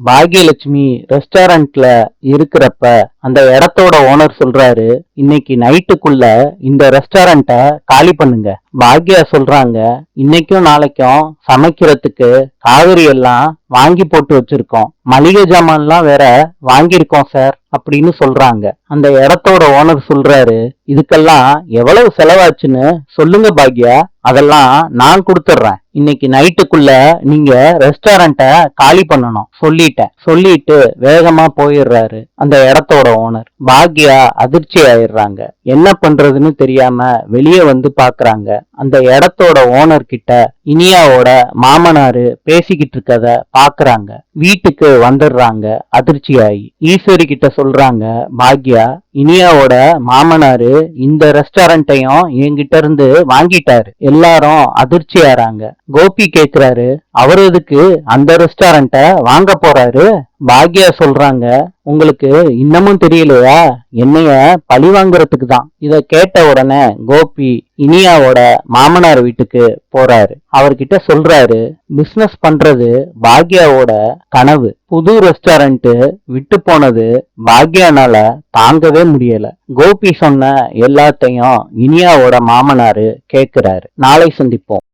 பாக்யலட்சுமி ரெஸ்டாரண்ட்ல இருக்கிறப்ப அந்த இடத்தோட ஓனர் சொல்றாரு, இன்னைக்கு நைட்டுக்குள்ள இந்த ரெஸ்டாரண்ட்டை காலி பண்ணுங்க. பாக்யா சொல்றாங்க, இன்னைக்கும் நாளைக்கும் சமைக்கிறதுக்கு காய்கறி எல்லாம் வாங்கி போட்டு வச்சிருக்கோம், மளிகை ஜாமான்லாம் வேற வாங்கியிருக்கோம் சார் அப்படின்னு சொல்றாங்க. அந்த இடத்தோட ஓனர் சொல்றாரு, இதுக்கெல்லாம் எவ்வளவு செலவாச்சுன்னு சொல்லுங்க பாக்யா, அதெல்லாம் நான் கொடுத்துட்றேன். இன்னைக்கு நைட்டுக்குள்ள நீங்க ரெஸ்டாரண்ட்டை காலி பண்ணணும் சொல்லிட்டு வேகமா போயிடுறாரு அந்த இடத்தோட ஓனர். பாக்யா அதிர்ச்சி ஆயிடுறாங்க. என்ன பண்றதுன்னு தெரியாம வெளியே வந்து பாக்குறாங்க. அந்த இடத்தோட ஓனர் கிட்ட இனியாவோட மாமனாரு பேசிக்கிட்டு இருக்கத பாக்குறாங்க. வீட்டுக்கு வந்துடுறாங்க அதிர்ச்சியாயி. ஈஸ்வரி கிட்ட சொல்றாங்க, பாக்யா, இனியாவோட மாமனாரு இந்த ரெஸ்டாரண்ட்டையும் என்கிட்ட இருந்து வாங்கிட்டாரு. எல்லாரும் அதிர்ச்சி ஆறாங்க. கோபி கேக்குறாரு, அவரு எதுக்கு அந்த ரெஸ்டாரண்ட்ட வாங்க போறாரு? பாக்யா சொல்றாங்க, உங்களுக்கு இன்னமும் தெரியலையா, என்னைய பழி வாங்குறதுக்கு தான். இத கேட்ட உடனே கோபி இனியாவோட மாமனார் வீட்டுக்கு போறாரு. அவர்கிட்ட சொல்றாரு, பிசினஸ் பண்றது பாக்யாவோட கனவு. புது ரெஸ்டாரண்ட் விட்டு போனது பாக்யானால தாங்கவே முடியல. கோபி சொன்ன எல்லாத்தையும் இனியாவோட மாமனாரு கேக்குறாரு. நாளை சந்திப்போம்.